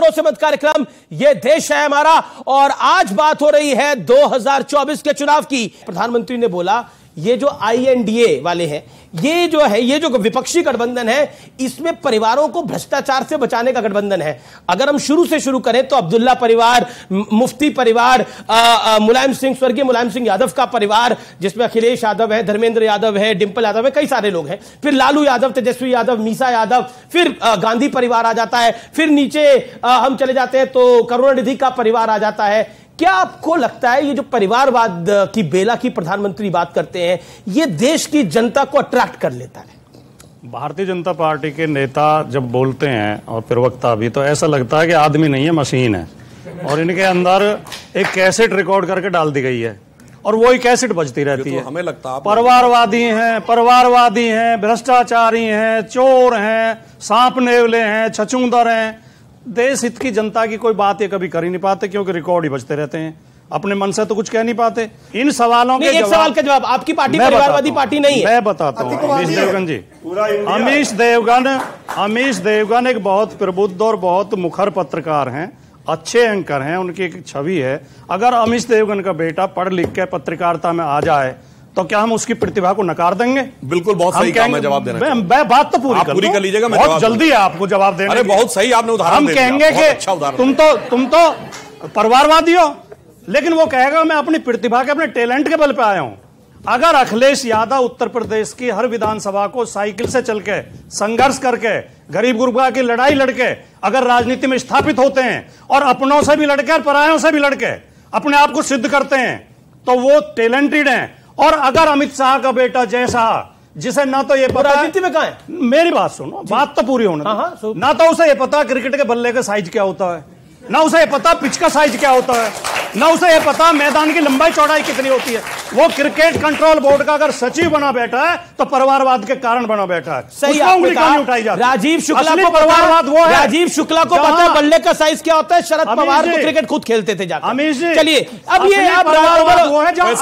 भरोसे मत कार्यक्रम, ये देश है हमारा। और आज बात हो रही है 2024 के चुनाव की। प्रधानमंत्री ने बोला ये जो INDA वाले हैं, ये जो विपक्षी गठबंधन है, इसमें परिवारों को भ्रष्टाचार से बचाने का गठबंधन है। अगर हम शुरू से शुरू करें तो अब्दुल्ला परिवार, मुफ्ती परिवार, स्वर्गीय मुलायम सिंह यादव का परिवार, जिसमें अखिलेश यादव है, धर्मेंद्र यादव है, डिंपल यादव है, कई सारे लोग हैं। फिर लालू यादव, तेजस्वी यादव, मीसा यादव, फिर गांधी परिवार आ जाता है। फिर नीचे हम चले जाते हैं तो करुणानिधि का परिवार आ जाता है। क्या आपको लगता है ये जो परिवारवाद की बेला की प्रधानमंत्री बात करते हैं, ये देश की जनता को अट्रैक्ट कर लेता है? भारतीय जनता पार्टी के नेता जब बोलते हैं और प्रवक्ता भी, तो ऐसा लगता है कि आदमी नहीं है, मशीन है। और इनके अंदर एक कैसेट रिकॉर्ड करके डाल दी गई है और वही कैसेट बजती रहती है। हमें लगता है परिवारवादी हैं, भ्रष्टाचारी हैं, चोर हैं, सांप नेवले हैं, छछूंदर हैं। देश हित की जनता की कोई बात ये कभी कर ही नहीं पाते, क्योंकि रिकॉर्ड ही बचते रहते हैं। अपने मन से तो कुछ कह नहीं पाते। इन सवालों के एक सवाल का जवाब, आपकी पार्टी परिवारवादी पार्टी नहीं है। मैं बताता हूँ अमीश देवगन जी। अमीश देवगन एक बहुत प्रबुद्ध और बहुत मुखर पत्रकार हैं, अच्छे एंकर हैं, उनकी एक छवि है। अगर अमीश देवगन का बेटा पढ़ लिख के पत्रकारिता में आ जाए तो क्या हम उसकी प्रतिभा को नकार देंगे? बिल्कुल, बहुत सही काम है, जवाब देना। मैं बात तो पूरी कर लीजिएगा, बहुत जल्दी है आपको जवाब देने। अरे बहुत सही आपने उदाहरण हम कहेंगे कि तुम तो परिवारवादी हो, लेकिन वो कहेगा मैं अपनी प्रतिभा के, अपने टैलेंट के बल पे आया हूं। अगर अखिलेश यादव उत्तर प्रदेश की हर विधानसभा को साइकिल से चल के, संघर्ष करके, गरीब गुरबा की लड़ाई लड़के अगर राजनीति में स्थापित होते हैं और अपनों से भी लड़के और परायों से भी लड़के अपने आप को सिद्ध करते हैं, तो वो टैलेंटेड हैं। और अगर अमित शाह का बेटा जय शाह, जिसे ना तो ये पता राजनीति में कहां है, मेरी बात सुनो, बात तो पूरी होने दो। ना तो उसे ये पता क्रिकेट के बल्ले का साइज क्या होता है, ना उसे ये पता पिच का साइज क्या होता है, ना उसे ये पता मैदान की लंबाई चौड़ाई कितनी होती है। वो क्रिकेट कंट्रोल बोर्ड का अगर सचिव बना बैठा है तो परिवारवाद के कारण बना बैठा है। सही उंगली कहां उठाई जाती है? राजीव शुक्ला को परिवारवाद वो है। राजीव शुक्ला को पता है बल्ले का साइज क्या होता है। शरद पवार तो क्रिकेट खुद खेलते थे जाकर। अमीश जी चलिए, अब ये आप वो है जहां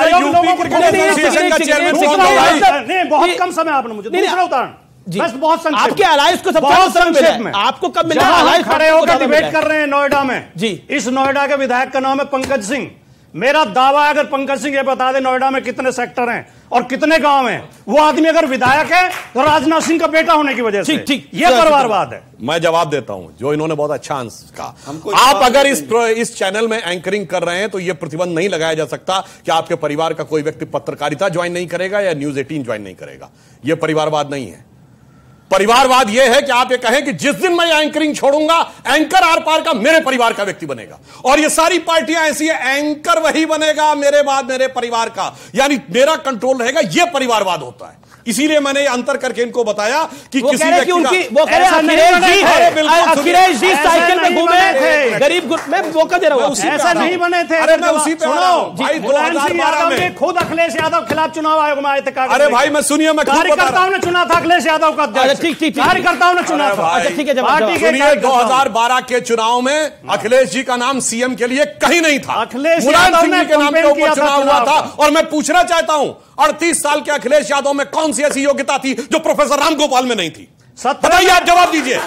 बहुत कम समय आपने मुझे दूसरा उदाहरण बस बहुत संक्षेप, आपके अलायंस को बहुत संक्षेप में आपको कब मिला? अलायंस खड़े होकर डिबेट कर रहे हैं नोएडा में जी। इस नोएडा के विधायक का नाम है पंकज सिंह। मेरा दावा है अगर पंकज सिंह ये बता दे नोएडा में कितने सेक्टर हैं और कितने गांव हैं, वो आदमी अगर विधायक है तो राजनाथ सिंह का बेटा होने की वजह से। ठीक, ये परिवारवाद है। मैं जवाब देता हूं, जो इन्होंने बहुत अच्छा आंसर कहा। आप अगर इस चैनल में एंकरिंग कर रहे हैं तो यह प्रतिबंध नहीं लगाया जा सकता कि आपके परिवार का कोई व्यक्ति पत्रकारिता ज्वाइन नहीं करेगा या न्यूज 18 ज्वाइन नहीं करेगा। यह परिवारवाद नहीं है। परिवारवाद यह है कि आप ये कहें कि जिस दिन मैं एंकरिंग छोड़ूंगा, एंकर आर पार का मेरे परिवार का व्यक्ति बनेगा। और ये सारी पार्टियां ऐसी है, एंकर वही बनेगा मेरे बाद मेरे परिवार का, यानी मेरा कंट्रोल रहेगा। यह परिवारवाद होता है। इसीलिए मैंने अंतर करके इनको बताया कि किसी व्यक्ति अखिलेश जी साइकिल में घूमे थे, गरीब में मौका दे रहा हूं, ऐसा नहीं बने थे। अरे मैं उसी पे भाई 2012 में खुद अखिलेश यादव खिलाफ चुनाव आयोग में आए थे। अरे भाई मैं सुनिए, मैं कार्यकर्ताओं ने चुना था अखिलेश यादव का अध्यक्ष। ठीक, कार्यकर्ताओं ने चुना था। ठीक है, पार्टी के 2012 के चुनाव में अखिलेश जी का नाम सीएम के लिए कहीं नहीं था। अखिलेश मुलायम सिंह के नाम के ऊपर चुनाव हुआ था। और मैं पूछना चाहता हूं 38 साल के अखिलेश यादव में कौन सी ऐसी योग्यता थी जो प्रोफेसर रामगोपाल में नहीं थी? बताइए, आप जवाब दीजिए।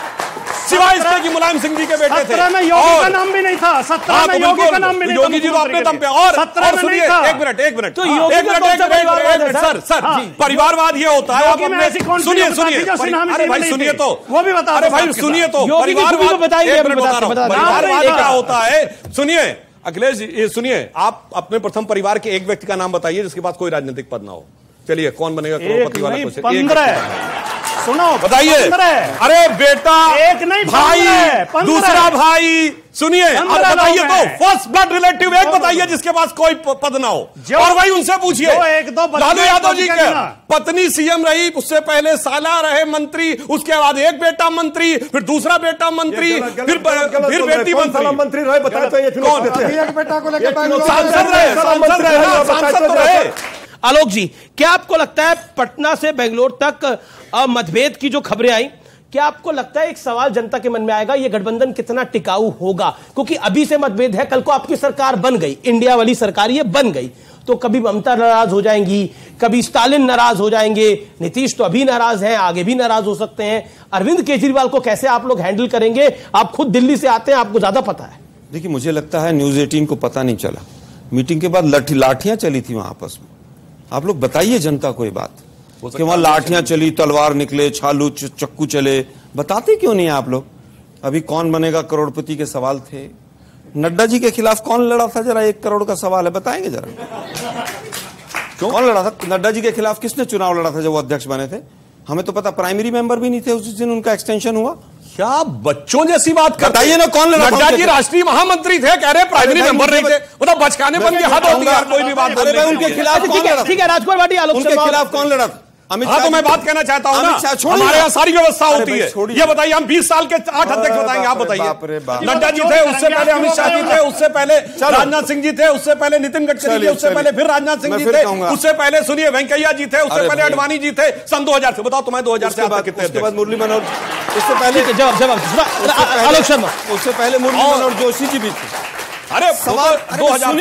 सिवाय इसके कि मुलायम सिंह जी के बेटे थे। 17 में योगी का नाम भी नहीं था। 17 में योगी का नाम भी नहीं था। योगी जी तो अपने दम पे। और सुनिए, एक मिनट सर, परिवारवाद ये होता है। सुनिए अरे भाई सुनिए तो, वो भी बता। अरे भाई सुनिए तो, परिवारवाद क्या होता है? सुनिए अखिलेश जी, सुनिए, आप अपने प्रथम परिवार के एक व्यक्ति का नाम बताइए जिसके पास कोई राजनीतिक पद ना हो। चलिए, कौन बनेगा करोड़पति वाला क्वेश्चन? 15 सुनो, बताइए। अरे बेटा, एक नहीं भाई, दूसरा भाई, सुनिए अब बताइए तो, फर्स्ट ब्लड रिलेटिव एक बताइए जिसके पास कोई पद ना हो। और वही उनसे पूछिए। लालू यादव जी के पत्नी सीएम रही, उससे पहले साला रहे मंत्री, उसके बाद एक बेटा मंत्री, फिर दूसरा बेटा मंत्री, फिर बेटी मंत्री रहे। बताइए कौन? सांसद रहे। आलोक जी, क्या आपको लगता है पटना से बेंगलोर तक मतभेद की जो खबरें आई, क्या आपको लगता है एक सवाल जनता के मन में आएगा, यह गठबंधन कितना टिकाऊ होगा? क्योंकि अभी से मतभेद है, कल को आपकी सरकार बन गई, इंडिया वाली सरकार ये बन गई, तो कभी ममता नाराज हो जाएंगी, कभी स्टालिन नाराज हो जाएंगे, नीतीश तो अभी नाराज हैं, आगे भी नाराज हो सकते हैं। अरविंद केजरीवाल को कैसे आप लोग हैंडल करेंगे? आप खुद दिल्ली से आते हैं, आपको ज्यादा पता है। देखिए, मुझे लगता है न्यूज़ 18 को पता नहीं चला, मीटिंग के बाद लाठियां चली थी वहां आपस में। आप लोग बताइए जनता को ये बात कि वहां लाठियां चली, तलवार निकले, छालू चक्कू चले, बताते क्यों नहीं आप लोग? अभी कौन बनेगा करोड़पति के सवाल थे, नड्डा जी के खिलाफ कौन लड़ा था? जरा 1 करोड़ का सवाल है, बताएंगे जरा कौन लड़ा था? नड्डा जी के खिलाफ किसने चुनाव लड़ा था जब वो अध्यक्ष बने थे? हमें तो पता, प्राइमरी मेंबर भी नहीं थे उस दिन उनका एक्सटेंशन हुआ। क्या बच्चों जैसी बात करते बताइए ना, कौन लड़ा? नड्डा जी राष्ट्रीय महामंत्री थे, कह रहे प्राइमरी मेंबर नहीं थे, मतलब बचकाने बन के हद होती है कोई भी बात बोलने की। उनके खिलाफ कौन लड़ा? ठीक है राजकुमार भाटी, आलोक उनके शर्मा खिलाफ कौन लड़ा? अमित हाँ, शाह तो मैं बात कहना चाहता हूँ ना, हमारे यहाँ सारी व्यवस्था होती है। ये बताइए, हम 20 साल के 8 अध्यक्ष बताएंगे, आप बताइए। नड्डा जी थे, उससे पहले अमित शाह जी थे, उससे पहले राजनाथ सिंह जी थे, उससे पहले नितिन गडकरी थे, उससे पहले फिर राजनाथ सिंह जी थे, उससे पहले सुनिए वेंकैया जी थे, उससे पहले अडवाणी जी थे सन 2000 से। बताओ तुम्हें 2000 से बाद कितने? उसके बाद मुरली मनोहर, उससे पहले जवाब आलोक शर्मा, उससे पहले मुरली मनोहर जोशी जी भी थे। अरे सवाल 2000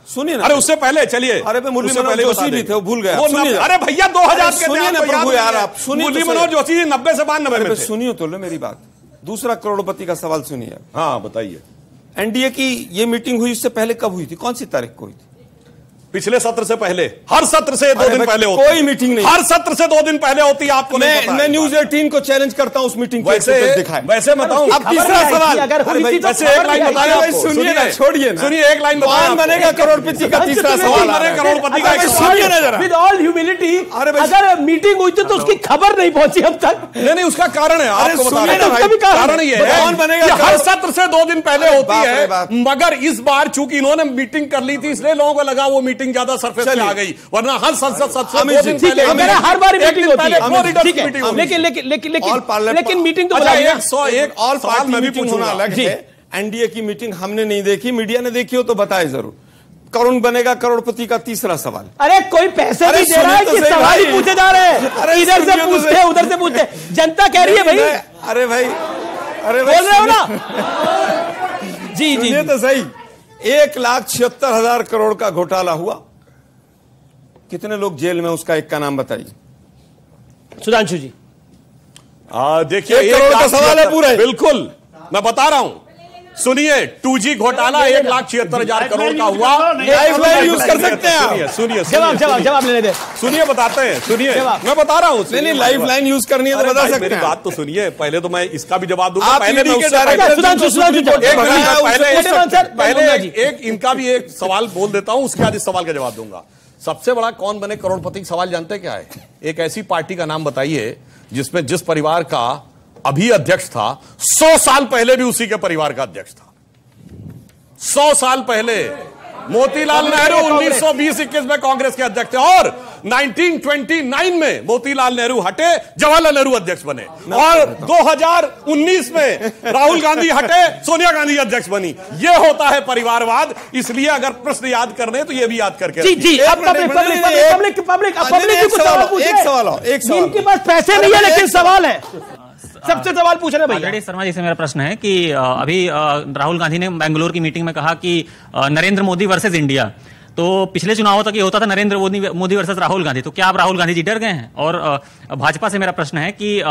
सुनिए ना, अरे उससे पहले चलिए, अरे मुरली मनोहर जोशी भी थे, वो भूल गया। अरे भैया 2000 के सुनिए ना प्रभु यार, आप सुनिए। मुरली मनोहर जोशी जी 90 से 92 में थे। सुनिए तो लो मेरी बात। दूसरा करोड़पति का सवाल सुनिए। हाँ बताइए। एनडीए की ये मीटिंग हुई, इससे पहले कब हुई थी? कौन सी तारीख को हुई थी? पिछले सत्र से पहले। हर सत्र से 2 दिन पहले होती है। कोई मीटिंग नहीं, हर सत्र से 2 दिन पहले होती है। आपको नहीं पता? मैं न्यूज़ 18 को चैलेंज करता हूं उस मीटिंग वैसे वैसे बताऊं। अब तीसरा सवाल, वैसे एक लाइन बताया आपको। सुनिए ना, छोड़िए ना, सुनिए एक लाइन बताया। कौन बनेगा करोड़पति का तीसरा सवाल? करोड़पति का सुनिए ना जरा। विद ऑल ह्यूमिलिटी, अगर मीटिंग हुई थी तो उसकी खबर नहीं पहुंची अब तक। नहीं, उसका कारण है, आपको बता रहे हैं। कारण ये है, कौन बनेगा? हर सत्र से 2 दिन पहले होती है, मगर इस बार चूंकि इन्होंने मीटिंग कर ली थी, इसलिए लोगों को लगा वो मीटिंग ज्यादा सरफेस पे आ गई, वरना हर संसद सत्र 2 दिन पहले हर बार मीटिंग होती है। ठीक है, लेकिन मीटिंग तो एक ऑल पार्टी में भी पूछना अलग है। एनडीए की मीटिंग हमने नहीं देखी, मीडिया ने देखी हो तो बताए जरूर। कौन बनेगा करोड़पति का तीसरा सवाल? अरे कोई पैसे नहीं दे रहा है कि सवाल ही पूछे जा रहे हैं, इधर से पूछते हैं उधर से पूछते हैं, जनता कह रही है भाई। अरे भाई, अरे बोल रहे हो ना? जी जी तो सही। 1,76,000 करोड़ का घोटाला हुआ, कितने लोग जेल में? उसका एक का नाम बताइए। सुधांशु जी। देखिए, 1 करोड़ का सवाल है पूरा। बिल्कुल, मैं बता रहा हूं, सुनिए। 2G घोटाला 1,76,000 करोड़ का हुआ। लाइफ लाइन यूज कर सकते हैं आप। सुनिए, जवाब लेने दे। सुनिए, बताते हैं, सुनिए, मैं बता रहा हूं। नहीं, लाइफ लाइन यूज करनी है तो बता सकते हैं। मेरी बात तो सुनिए, पहले तो मैं इसका भी जवाब दूंगा। पहले एक इनका भी एक सवाल बोल देता हूं, उसके बाद इस सवाल का जवाब दूंगा। सबसे बड़ा कौन बने करोड़पति सवाल जानते क्या है? एक ऐसी पार्टी का नाम बताइए जिसमें जिस परिवार का अभी अध्यक्ष था 100 साल पहले भी उसी के परिवार का अध्यक्ष था। 100 साल पहले मोतीलाल नेहरू 1920-21 में कांग्रेस के अध्यक्ष थे, और 1929 में मोतीलाल नेहरू हटे, जवाहरलाल नेहरू अध्यक्ष बने, और 2019 में राहुल गांधी हटे, सोनिया गांधी अध्यक्ष बनी। ये होता है परिवारवाद। इसलिए अगर प्रश्न याद करने तो ये भी याद करके जी जी। अब पब्लिक एक सवाल, इनके पास पैसे नहीं है लेकिन सवाल है। सबसे सवाल पूछ रहे भैया। शर्मा जी से मेरा प्रश्न है कि अभी राहुल गांधी ने बेंगलुरु की मीटिंग में कहा कि नरेंद्र मोदी वर्सेस इंडिया, तो पिछले चुनावों तक ये होता था नरेंद्र मोदी वर्सेस राहुल गांधी, तो क्या अब राहुल गांधी जी डर गए हैं? और भाजपा से मेरा प्रश्न है कि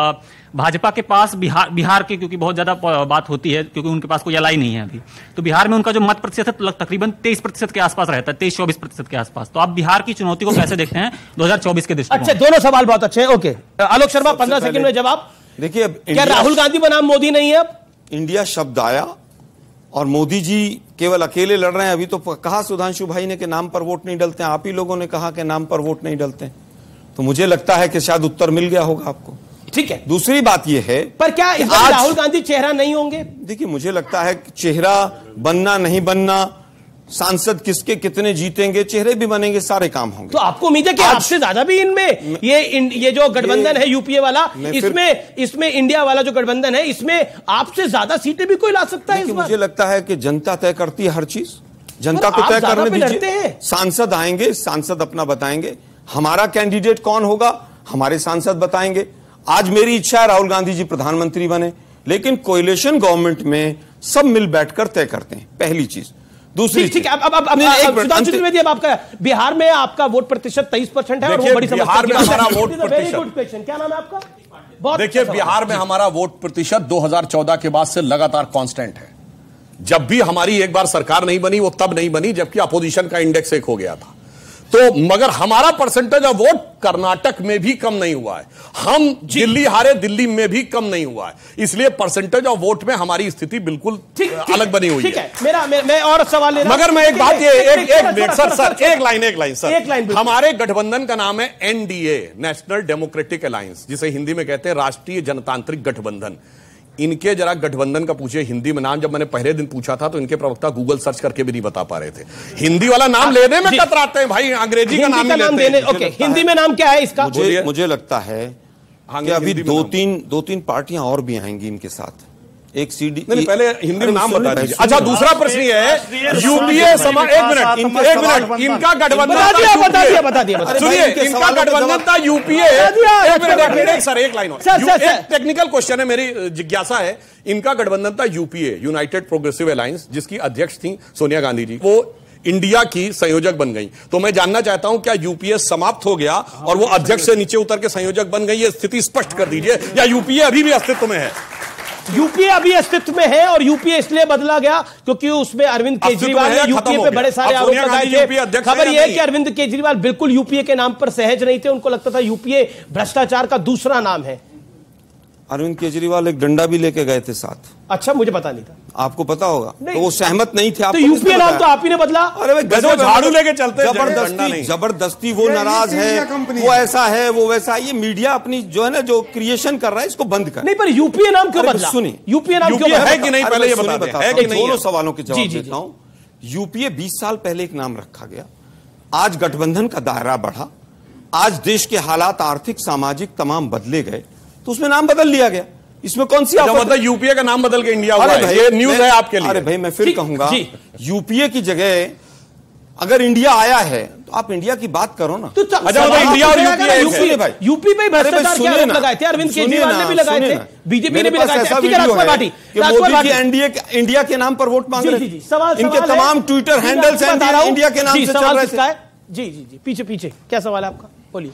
भाजपा के पास बिहार की क्योंकि बहुत ज्यादा बात होती है, क्योंकि उनके पास कोई अलाई नहीं है अभी, तो बिहार में उनका जो मत प्रतिशत तकरीबन 23% के आसपास रहता है, 23-24% के आसपास। तो आप बिहार की चुनौती को कैसे देखते हैं 2024 के दृष्टिकोण? अच्छा, दोनों सवाल बहुत अच्छे हैं। ओके, आलोक शर्मा 15 सेकंड में जवाब। देखिए, क्या राहुल गांधी बनाम मोदी नहीं है? अब इंडिया शब्द आया और मोदी जी केवल अकेले लड़ रहे हैं। अभी तो कहा सुधांशु भाई ने कि नाम पर वोट नहीं डलते हैं, आप ही लोगों ने कहा कि नाम पर वोट नहीं डलते हैं। तो मुझे लगता है कि शायद उत्तर मिल गया होगा आपको। ठीक है। दूसरी बात यह है, पर क्या इस बार राहुल गांधी चेहरा नहीं होंगे? देखिए, मुझे लगता है कि चेहरा बनना नहीं बनना, सांसद किसके कितने जीतेंगे, चेहरे भी बनेंगे, सारे काम होंगे। तो आपको उम्मीद है कि आपसे ज्यादा भी इनमें ये जो गठबंधन है यूपीए वाला, इसमें इंडिया वाला जो गठबंधन है, इसमें आपसे ज्यादा सीटें भी कोई ला सकता है इस बार? मुझे लगता है कि जनता तय करती है हर चीज, जनता को तय करने दीजिए। सांसद आएंगे, सांसद अपना बताएंगे, हमारा कैंडिडेट कौन होगा हमारे सांसद बताएंगे। आज मेरी इच्छा है राहुल गांधी जी प्रधानमंत्री बने, लेकिन कोएलिशन गवर्नमेंट में सब मिल बैठकर तय करते हैं, पहली चीज। दूसरी ठीक है, अब सुधांशु त्रिवेदी, अब आपका बिहार में आपका वोट प्रतिशत 23% है और वो बड़ी समस्या बिहार में हमारा वोट वेरी प्रतिशत, गुड क्वेश्चन, क्या नाम है आपका? देखिए बिहार में हमारा वोट प्रतिशत 2014 के बाद से लगातार कांस्टेंट है। जब भी हमारी एक बार सरकार नहीं बनी, वो तब नहीं बनी जबकि अपोजिशन का इंडेक्स 1 हो गया था। तो मगर हमारा परसेंटेज ऑफ वोट कर्नाटक में भी कम नहीं हुआ है, हम दिल्ली हारे, दिल्ली में भी कम नहीं हुआ है, इसलिए परसेंटेज ऑफ वोट में हमारी स्थिति बिल्कुल अलग बनी हुई है। मैं और सवाल ले रहा हूं, मगर मैं एक बात ये एक लाइन सर, हमारे गठबंधन का नाम है एनडीए, नेशनल डेमोक्रेटिक अलायंस, जिसे हिंदी में कहते हैं राष्ट्रीय जनतांत्रिक गठबंधन। इनके जरा गठबंधन का पूछिए हिंदी में नाम। जब मैंने पहले दिन पूछा था तो इनके प्रवक्ता गूगल सर्च करके भी नहीं बता पा रहे थे। हिंदी वाला नाम लेने में कतराते हैं भाई, अंग्रेजी का नाम लेते हैं। ओके, हिंदी में नाम क्या है इसका? मुझे लगता है कि अभी दो तीन पार्टियां और भी आएंगी इनके साथ। एक सीडी नहीं, पहले हिंदी में नाम बता दीजिए। अच्छा, दूसरा प्रश्न ये है, यूपीए एक मिनट, इनका गठबंधन बता दिया सुनिए, इनका गठबंधन था यूपीए। एक मिनट सर, एक लाइन और टेक्निकल क्वेश्चन है, मेरी जिज्ञासा है। इनका गठबंधन था यूपीए, यूनाइटेड प्रोग्रेसिव अलायंस, जिसकी अध्यक्ष थी सोनिया गांधी जी, वो इंडिया की संयोजक बन गई। तो मैं जानना चाहता हूं क्या यूपीए समाप्त हो गया और वो अध्यक्ष से नीचे उतर के संयोजक बन गई? ये स्थिति स्पष्ट कर दीजिए, या यूपीए अभी भी अस्तित्व में है? यूपीए अभी अस्तित्व में है, और यूपीए इसलिए बदला गया क्योंकि उसमें अरविंद केजरीवाल ने यूपीए पे बड़े सारे आरोप लगाए थे। खबर यह है कि अरविंद केजरीवाल बिल्कुल यूपीए के नाम पर सहज नहीं थे, उनको लगता था यूपीए भ्रष्टाचार का दूसरा नाम है। अरविंद केजरीवाल एक डंडा भी लेके गए थे साथ। अच्छा, मुझे पता नहीं था। आपको पता होगा, तो वो सहमत नहीं थे। तो यूपीए नाम तो आप ही ने बदला। अरे भाई, झाड़ू लेके चलते जबरदस्ती वो नाराज है, वो ऐसा है, वो वैसा। ये मीडिया अपनी जो है ना, जो क्रिएशन कर रहा है, इसको बंद कर। नहीं, पर यूपीए नाम क्यों बदला? सुनिए, यूपीए नाम क्यों है कि नहीं, पहले ये बता दें। दोनों सवालों के जवाब देता हूं। यूपीए 20 साल पहले एक नाम रखा गया, आज गठबंधन का दायरा बढ़ा, आज देश के हालात आर्थिक सामाजिक तमाम बदले गए, तो उसमें नाम बदल लिया गया। इसमें कौन सी मतलब यूपीए का नाम बदल के इंडिया हुआ है? ये न्यूज है आपके लिए। अरे भाई, मैं फिर कहूंगा, यूपीए की जगह अगर इंडिया आया है तो आप इंडिया की बात करो ना। तो अच्छा, इंडिया और यूपी भाई, यूपी पे भ्रष्टाचार के आरोप लगाए थे, अरविंद केजरीवाल ने भी लगाए थे, बीजेपी ने भी लगाए थे। मोदी जी इंडिया के नाम पर वोट मांग रहे थे। इनके तमाम ट्विटर हैंडल्स इंडिया के नाम से चल रहे थे। जी, पीछे क्या सवाल है आपका, बोलिए।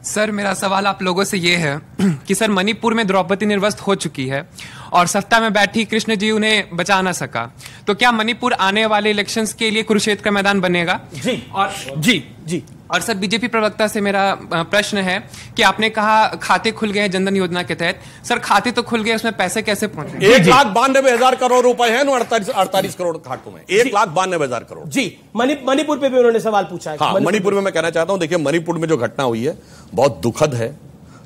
सर, मेरा सवाल आप लोगों से ये है कि सर, मणिपुर में द्रौपदी निर्वस्त्र हो चुकी है और सत्ता में बैठी कृष्ण जी उन्हें बचा ना सका, तो क्या मणिपुर आने वाले इलेक्शंस के लिए कुरुक्षेत्र का मैदान बनेगा? जी। और सर, बीजेपी प्रवक्ता से मेरा प्रश्न है कि आपने कहा खाते खुल गए हैं जनधन योजना के तहत। सर, खाते तो खुल गए, उसमें पैसे कैसे पहुंचे? 1,92,000 करोड़ रुपए है 48 करोड़ खातों में, 1,92,000 करोड़। जी, मणिपुर पे भी उन्होंने सवाल पूछा है। हाँ, मणिपुर में मैं कहना चाहता हूं, देखिए मणिपुर में जो घटना हुई है बहुत दुखद है,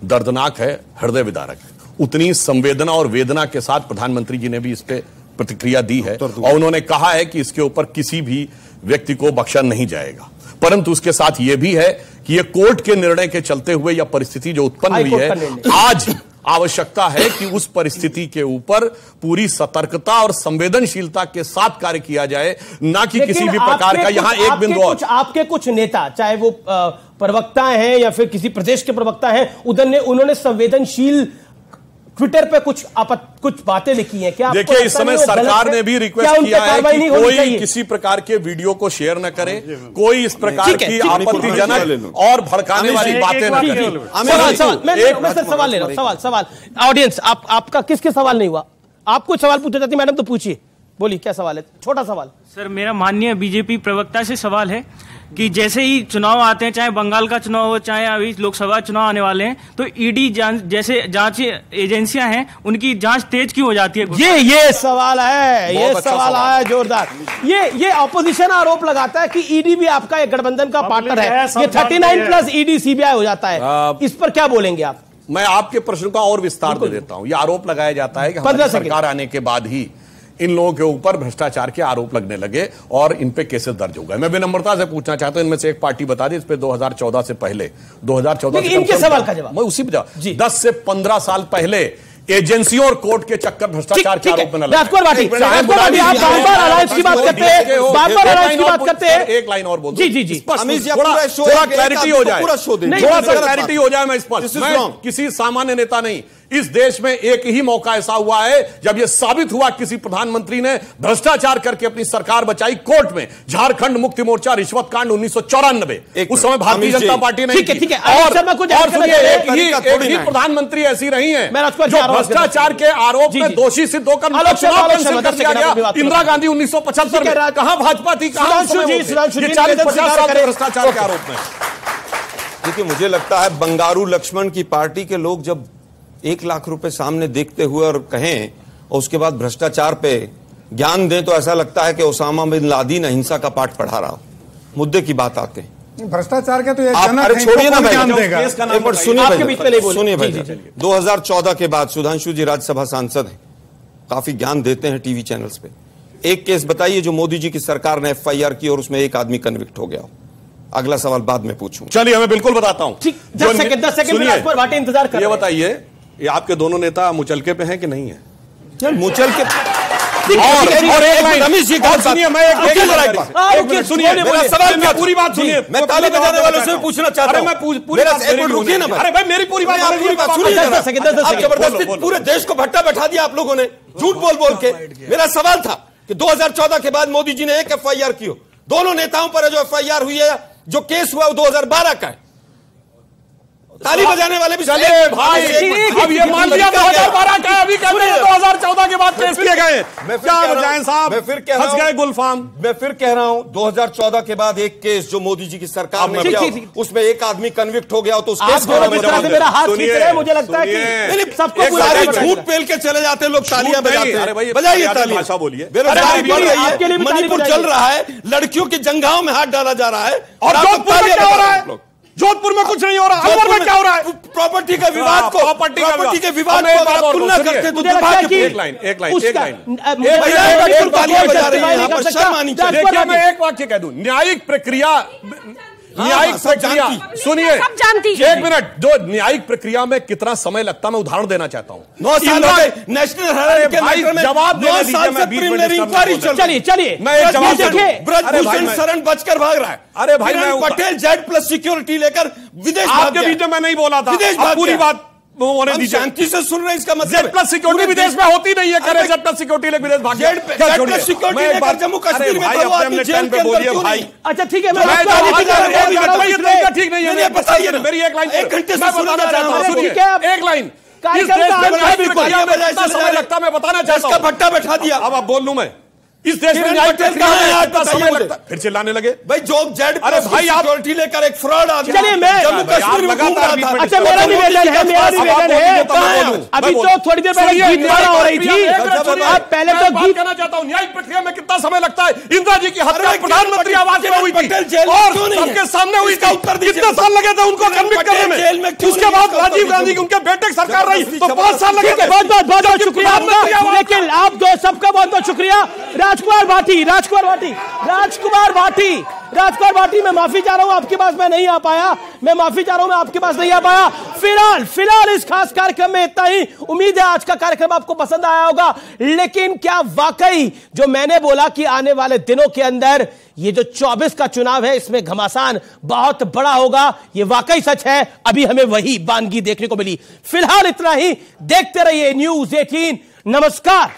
दर्दनाक है, हृदय विदारक है। उतनी संवेदना और वेदना के साथ प्रधानमंत्री जी ने भी इस पे प्रतिक्रिया दी है और उन्होंने कहा है कि इसके ऊपर किसी भी व्यक्ति को बख्शा नहीं जाएगा। परंतु उसके साथ यह भी है कि यह कोर्ट के निर्णय के चलते हुए यह परिस्थिति जो उत्पन्न हुई है, आज आवश्यकता है कि उस परिस्थिति के ऊपर पूरी सतर्कता और संवेदनशीलता के साथ कार्य किया जाए, ना कि किसी भी प्रकार का यहां एक बिंदु और। आपके कुछ नेता, चाहे वो प्रवक्ता हैं या फिर किसी प्रदेश के प्रवक्ता हैं, उन्होंने संवेदनशील ट्विटर पे कुछ बातें लिखी हैं। क्या देखिए, इस समय सरकार ने भी रिक्वेस्ट किया है कि कोई किसी प्रकार के वीडियो को शेयर न करे, कोई इस प्रकार की आपत्तिजनक और भड़काने वाली बातें न करे। मैं सवाल ले रहा हूं, सवाल ऑडियंस, आपका किसके सवाल नहीं हुआ? आप कुछ सवाल पूछना चाहती मैडम, तो पूछिए, बोलिए क्या सवाल है? छोटा सवाल। सर, मेरा माननीय बीजेपी प्रवक्ता से सवाल है कि जैसे ही चुनाव आते हैं, चाहे बंगाल का चुनाव हो, चाहे अभी लोकसभा चुनाव आने वाले हैं, तो ईडी जैसे जांच एजेंसियां हैं, उनकी जांच तेज क्यों हो जाती है? ये सवाल है, ये सवाल आया जोरदार। ये ऑपोजिशन आरोप लगाता है कि ईडी भी आपका एक गठबंधन का पार्टनर है, ये 39 प्लस ईडी सीबीआई हो जाता है। इस पर क्या बोलेंगे आप? मैं आपके प्रश्न का और विस्तार दे देता हूं। यह आरोप लगाया जाता है कि हमारी सरकार आने के बाद ही इन लोगों के ऊपर भ्रष्टाचार के आरोप लगने लगे और इन पे केसेस दर्ज हो गए। मैं विनम्रता से पूछना चाहता हूं, इनमें से एक पार्टी बता दी इस पे 2014 से पहले, 2014 से इनके सवाल का जवाब मैं उसी पे 10 से 15 साल पहले एजेंसियों और कोर्ट के चक्कर भ्रष्टाचार के आरोप में लगे। राजकुमार भाटी, आप बार-बार अलायंस की बात करते हैं, बार-बार अलायंस की बात करते हैं। एक लाइन और बोल दो। जी, थोड़ा क्लैरिटी हो जाए, थोड़ा सा क्लैरिटी हो जाए। मैं स्पष्ट, मैं किसी सामान्य नेता नहीं, इस देश में एक ही मौका ऐसा हुआ है जब यह साबित हुआ किसी प्रधानमंत्री ने भ्रष्टाचार करके अपनी सरकार बचाई कोर्ट में। झारखंड मुक्ति मोर्चा रिश्वत कांड 1994, उस समय भारतीय जनता पार्टी ने ठीक है और एक ही प्रधानमंत्री ऐसी रही है जो भ्रष्टाचार के आरोप में दोषी सिद्ध होकर चुनाव कैंसिल कर दिया गया। इंदिरा गांधी 1975 में कहां भाजपा थी, कहां 40-50 साल के भ्रष्टाचार के आरोप में। देखिए, मुझे लगता है बंगारू लक्ष्मण की पार्टी के लोग जब 1 लाख रुपए सामने देखते हुए और कहें और उसके बाद भ्रष्टाचार पे ज्ञान दें तो ऐसा लगता है कि ओसामा बिन लादेन अहिंसा का पाठ पढ़ा रहा हो। मुद्दे की बात आते हैं भ्रष्टाचार के, तो एक अरे छोड़िए ना भाई, सुनिए भाई। 2014 के बाद सुधांशु जी राज्यसभा सांसद हैं, काफी ज्ञान देते हैं टीवी चैनल्स पे। एक केस बताइए जो मोदी जी की सरकार ने FIR की और उसमें एक आदमी कन्विक्ट हो गया हो। अगला सवाल बाद में पूछूंगा। चलिए, हमें बिल्कुल बताता हूं। 10 सेकंड भाटी इंतजार कर। ये बताइए, ये आपके दोनों नेता मुचलके पे हैं कि नहीं है? मुचलके और एक लाइन रमेश जी का सुनिए, मैं एक मिनट सुनिए, मेरा सवाल क्या, पूरी बात सुनिए। मैं ताली बजाने वालों से पूछना चाहता हूं। मैं पूरी बात रुकिए ना। अरे भाई, मेरी पूरी बात सुनिए। आप जबरदस्ती पूरे देश को भट्टा बैठा दिया आप लोगों ने, झूठ बोल बोल के। मेरा सवाल था कि 2014 के बाद मोदी जी ने एक FIR की हो, दोनों नेताओं पर जो FIR हुई है, जो केस हुआ वो 2012 का है। ताली बजाने वाले भी चले भाई, अब ये मान लिया 2012 का, अभी कहते हैं 2014 के बाद केस किए गए। क्या बजाएं साहब, मैं फिर कह रहा हूं, फंस गए गुलफाम। मैं फिर कह रहा हूं 2014 के बाद एक केस जो मोदी जी की सरकार ने किया, उसमें एक आदमी कन्विक्ट हो गया तो उस केस को मेरा हाथ खींच रहे हैं, मुझे लगता है कि सबको सारे झूठ पेल के चले जाते हैं लोग, तालियां बजाते हैं। बजाइए तालियां, भाषा बोलिए। बेरोजगारी बढ़ रही है, मणिपुर चल रहा है, लड़कियों की जंघाओं में हाथ डाला जा रहा है और जोधपुर में क्या हो रहा है? जोधपुर में कुछ नहीं हो रहा, अलवर में क्या हो रहा है? प्रॉपर्टी का विवाद को, प्रॉपर्टी के विवाद को अगर आप तुलना करते तो दुर्भाग्यपूर्ण। एक लाइन देखिए, मैं एक वाक्य कह दूं, न्यायिक प्रक्रिया सुनिए, एक मिनट, जो न्यायिक प्रक्रिया में कितना समय लगता है मैं उदाहरण देना चाहता हूं। 9 साल हो गए नेशनल हेराल्ड के मैटर में, जवाब 9 साल से प्रिलिमिनरी इंक्वायरी चल रही है। चलिए मैं एक जवाब देखिए, ब्रजभूषण शरण बचकर भाग रहा है। अरे भाई, मैं पटेल Z+ सिक्योरिटी लेकर विदेश आपके बीच में मैं नहीं बोला था, पूरी बात हम शांति से सुन रहे हैं। इसका मतलब Z+ सिक्योरिटी विदेश में होती नहीं है, करे Z+ सिक्योरिटी लेकर विदेश भाग गया। Z+ सिक्योरिटी लेकर जम्मू कश्मीर में अपने जेल पे बोलिए भाई। अच्छा ठीक है, ठीक नहीं है, बताइए मेरी एक लाइन, एक घंटे से बताना चाहता हूं, सुनिए एक लाइन। इस देश में कितना समय लगता मैं बताना चाहता हूं। भट्टा बैठा दिया, अब आप बोल लूं मैं, इस देश में न्याय समय लगता, फिर चिल्लाने लगे भाई। जो Z+ अरे भाई, आप सिक्योरिटी लेकर एक फ्रॉड आदमी चलिए, मैं जम्मू कश्मीर में घूम रहा था। अच्छा, मेरा निवेदन है, अभी तो थोड़ी देर पहले गीत गाना हो रही थी, आप पहले तो गीत कहना चाहता हूं। न्यायिक प्रक्रिया में कितना समय लगता है? इंदिरा जी की हत्या प्रधानमंत्री आवास में हुई थी और सबके सामने हुई थी, कितने साल लगे थे उनको कन्विक्ट करने में? उसके बाद राजीव गांधी की उनके बेटे की सरकार रही तो 5 साल लगे थे। बहुत बहुत शुक्रिया आपका, लेकिन आप दो सबका बहुत बहुत शुक्रिया। राजकुमार भाटी, मैं माफी चाह रहा हूं, आपके पास मैं नहीं आ पाया, मैं माफी चाह रहा हूं, मैं आपके पास नहीं आ पाया। फिलहाल इस खास कार्यक्रम में इतना ही। उम्मीद है आज का कार्यक्रम आपको पसंद आया होगा, लेकिन क्या वाकई जो मैंने बोला कि आने वाले दिनों के अंदर ये जो 24 का चुनाव है इसमें घमासान बहुत बड़ा होगा, ये वाकई सच है? अभी हमें वही वानगी देखने को मिली। फिलहाल इतना ही, देखते रहिए News 18। नमस्कार।